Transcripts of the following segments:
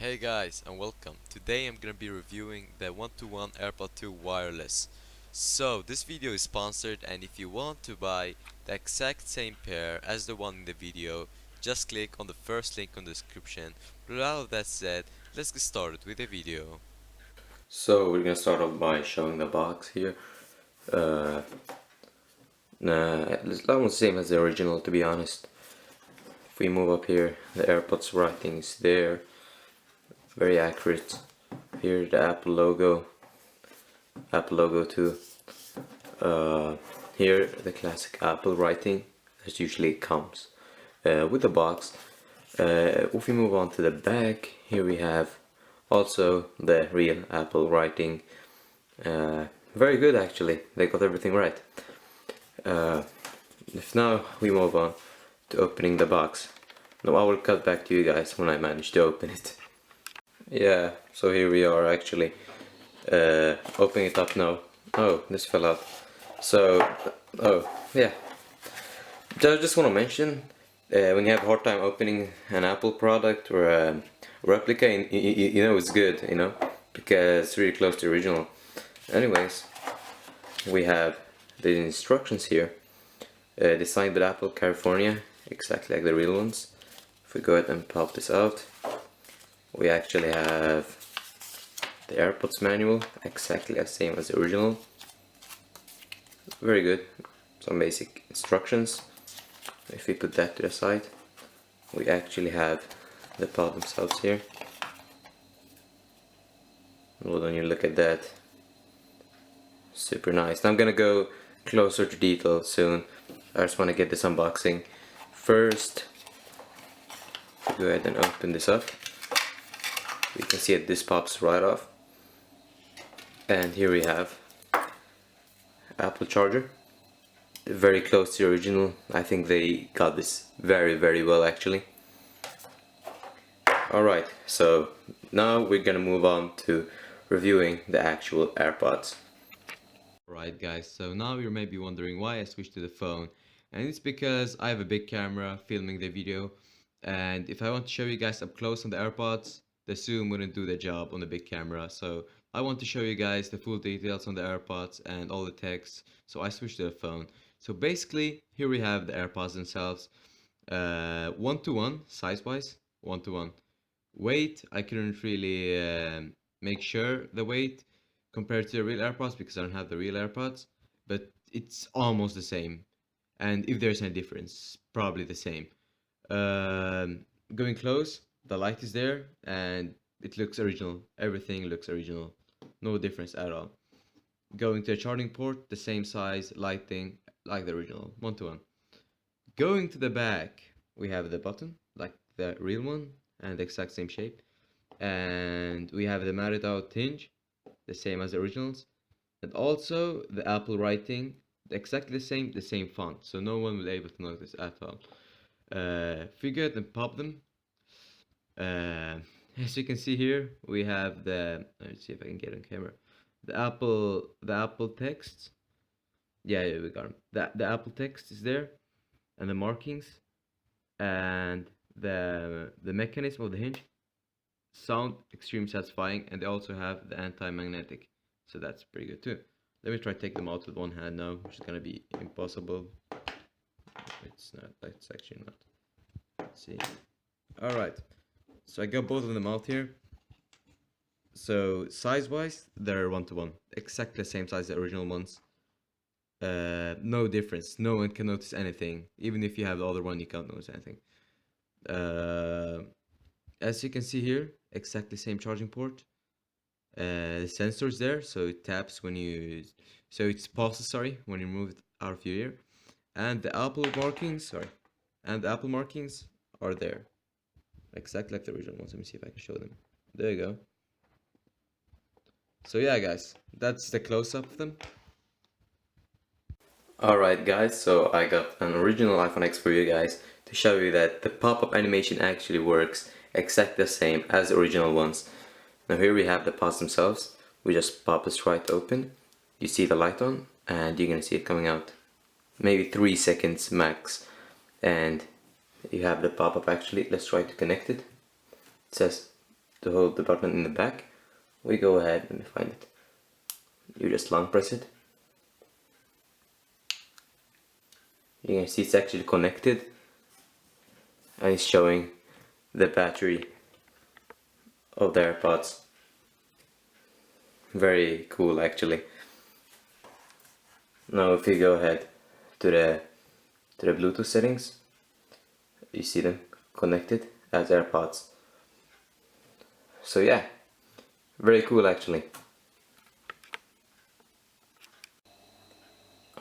Hey guys and welcome. Today I'm gonna be reviewing the one-to-one AirPod 2 wireless. So this video is sponsored, and if you want to buy the exact same pair as the one in the video, just click on the first link on the description. With all of that said, let's get started with the video. So we're gonna start off by showing the box here. It's almost the same as the original, to be honest. If we move up here, the AirPods writing is there, very accurate. Here the Apple logo too. Here the classic Apple writing, as usually it comes with the box. If we move on to the back, here we have also the real Apple writing. Very good actually, they got everything right. If now we move on to opening the box. Now I will cut back to you guys when I manage to open it. Yeah, so here we are actually opening it up now. Oh, this fell out. So, oh yeah. I just want to mention, when you have a hard time opening an Apple product or a replica, you know it's good, you know, because it's really close to the original. Anyways, we have the instructions here. Designed by Apple, California, exactly like the real ones. If we go ahead and pop this out, we actually have the AirPods manual, exactly the same as the original. Very good. Some basic instructions. If we put that to the side, we actually have the pod themselves here. Well, when you look at that, super nice. Now I'm gonna go closer to detail soon. I just want to get this unboxing. First, go ahead and open this up. You can see it, this pops right off. And here we have Apple charger. Very close to the original. I think they got this very well actually. Alright, so now we're gonna move on to reviewing the actual AirPods. Alright guys, so now you may be wondering why I switched to the phone, and it's because I have a big camera filming the video, and if I want to show you guys up close on the AirPods, the zoom wouldn't do the job on the big camera. So I want to show you guys the full details on the AirPods and all the text, so I switched to the phone. So basically here we have the AirPods themselves, one-to-one size-wise, one-to-one. Weight, I couldn't really make sure the weight compared to the real AirPods because I don't have the real AirPods, but it's almost the same. And if there's any difference, probably the same. Going close, the light is there and it looks original. Everything looks original. No difference at all. Going to a charging port, the same size, lighting, like the original, one-to-one. Going to the back, we have the button, like the real one, and the exact same shape. And we have the matted out hinge, the same as the originals. And also the Apple writing, exactly the same font, so no one will be able to notice at all. Figure it and pop them. As you can see here, we have the, let's see if I can get on camera, the Apple text. Yeah, we got them. The Apple text is there, and the markings, and the mechanism of the hinge. Sound extremely satisfying, and they also have the anti-magnetic, so that's pretty good too. Let me try to take them out with one hand now, which is gonna be impossible. It's not. It's actually not. Let's see. All right. So I got both of them out here. So size-wise, they're one-to-one, exactly the same size as the original ones. No difference. No one can notice anything. Even if you have the other one, you can't notice anything. As you can see here, exactly same charging port. The sensor's there, so it taps when you, so it's pauses, sorry, when you move it out of your ear. And the Apple markings, are there, exactly like the original ones. Let me see if I can show them. There you go. So yeah guys, that's the close-up of them. Alright guys, so I got an original iPhone X for you guys to show you that the pop-up animation actually works exactly the same as the original ones. Now here we have the pods themselves. We just pop this right open. You see the light on, and you're gonna see it coming out. Maybe 3 seconds max. And you have the pop-up actually. Let's try to connect it. It says to hold the button in the back, we go ahead, let me find it. You just long press it. You can see it's actually connected and it's showing the battery of the AirPods. Very cool actually. Now if you go ahead to the Bluetooth settings, you see them connected as AirPods. So yeah, very cool actually.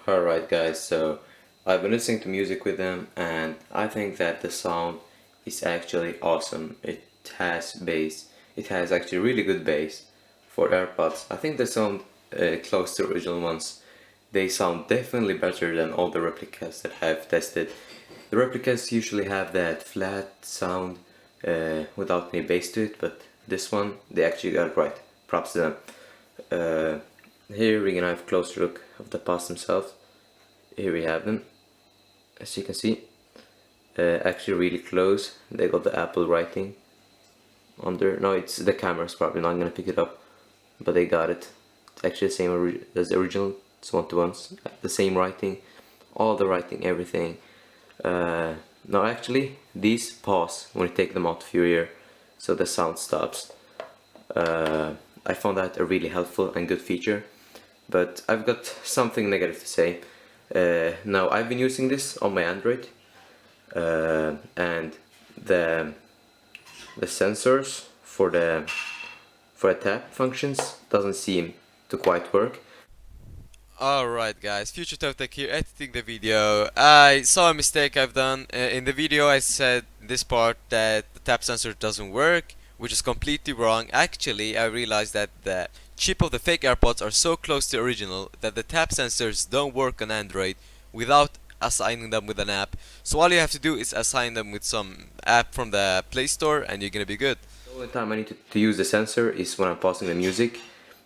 Alright guys, so I've been listening to music with them and I think that the sound is actually awesome. It has bass. It has actually really good bass for AirPods. I think they sound close to the original ones. They sound definitely better than all the replicas that I've tested. The replicas usually have that flat sound without any bass to it, but this one, they actually got it right. Props to them. Here we can have a closer look of the pods themselves. Here we have them, as you can see, actually really close. They got the Apple writing under. No, it's the camera's probably not gonna pick it up, but they got it. It's actually the same as the original. It's one-to-ones, the same writing, all the writing, everything. Now actually, these pause when you take them out of your ear, so the sound stops. I found that a really helpful and good feature. But I've got something negative to say. Now I've been using this on my Android, and the sensors for the tap functions doesn't seem to quite work. Alright guys, Future Tech here, editing the video. I saw a mistake I've done. In the video I said this part that the tap sensor doesn't work, which is completely wrong. Actually, I realized that the chip of the fake AirPods are so close to the original that the tap sensors don't work on Android without assigning them with an app. So all you have to do is assign them with some app from the Play Store and you're gonna be good. The only time I need to use the sensor is when I'm pausing the music,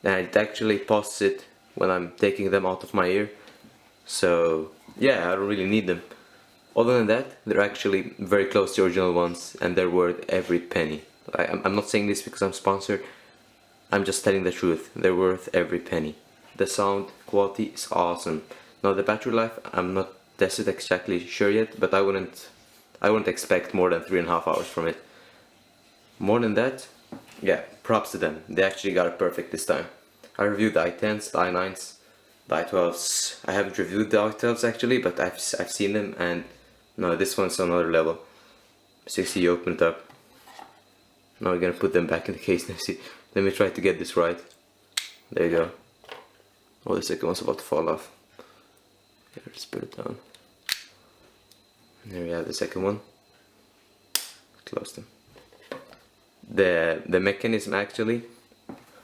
and it actually pauses it when I'm taking them out of my ear. So yeah, I don't really need them. Other than that, they're actually very close to the original ones and they're worth every penny. I'm not saying this because I'm sponsored, I'm just telling the truth. They're worth every penny. The sound quality is awesome. Now the battery life, I'm not exactly sure yet, but I wouldn't expect more than 3.5 hours from it. More than that, yeah, props to them. They actually got it perfect this time. I reviewed the i10s, the i9s, the i12s. I haven't reviewed the i12s actually, but I've seen them, and no, this one's on another level. So you see, you open it up. Now we're gonna put them back in the case. Let me try to get this right. There you go. Oh, the second one's about to fall off. Here, just put it down. And there we have the second one. Close them. The mechanism actually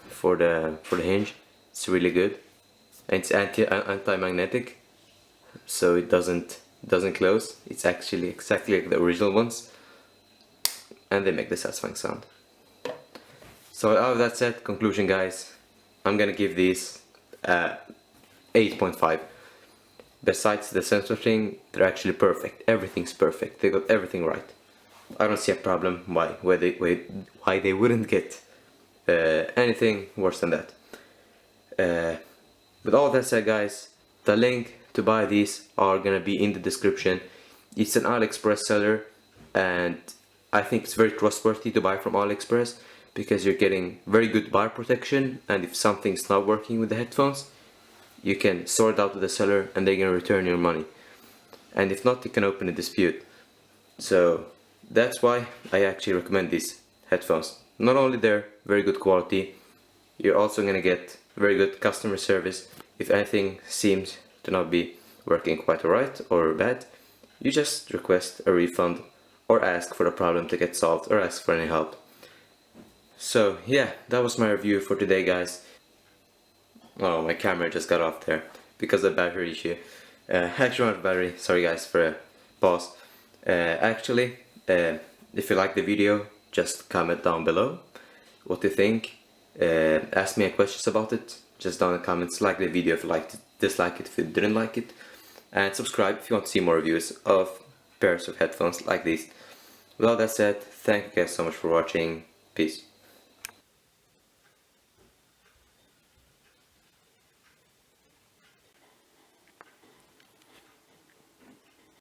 for the hinge, it's really good. And it's anti-magnetic, so it doesn't close. It's actually exactly like the original ones, and they make the satisfying sound. So out of that said, conclusion guys, I'm gonna give these 8.5. Besides the sensor thing, they're actually perfect. Everything's perfect. They got everything right. I don't see a problem why they wouldn't get anything worse than that. With all that said guys, the link to buy these are gonna be in the description. It's an Aliexpress seller, and I think it's very trustworthy to buy from Aliexpress because you're getting very good buyer protection, and if something's not working with the headphones, you can sort it out with the seller and they're gonna return your money. And if not, you can open a dispute. So that's why I actually recommend these headphones. Not only they're very good quality, you're also gonna get very good customer service. If anything seems to not be working quite alright or bad, you just request a refund or ask for the problem to get solved or ask for any help. So yeah, that was my review for today guys. Oh, my camera just got off there because of the battery issue. Actually ran out of battery, sorry guys for a pause. Actually, if you like the video, just comment down below what you think. Ask me questions about it, just down in the comments. Like the video if you liked it, dislike it if you didn't like it, and subscribe if you want to see more reviews of pairs of headphones like these. With all that said, thank you guys so much for watching. Peace.